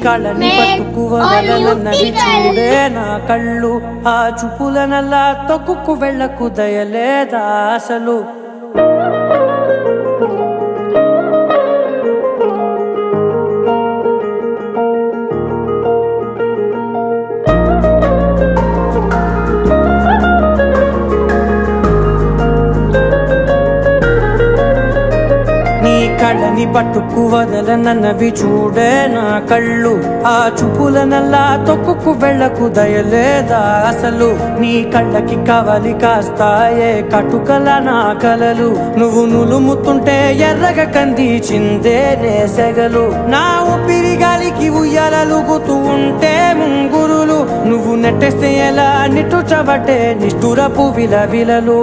కళ్ళని పట్టుకు వదలనన్నవి చూడే నా కళ్ళు. ఆ చూపులనల్లా తొక్కుకు వెళ్ళకు దయలేదా అసలు. కళ్ళని పట్టుకు వదలనన్నవి చూడే నా కళ్ళు. ఆ చూపులనల్లా తొక్కుకు వెళ్ళకు దయలేదా అసలు. నీ కళ్ళకి కవలి కాస్తాయే కటుకల నా కలలు. నువ్వు నులుముతుంటే ఎర్రగా కందిచిందే నేసెగలు. నా ఊపిరి గాలికి ఉయ్యాలలుగుతూ ఉంటే ముంగురులు. నువ్వు నెట్టేస్తే ఎలా నిట్టుచబట్టే నిష్ఠురపు విలవిలలు.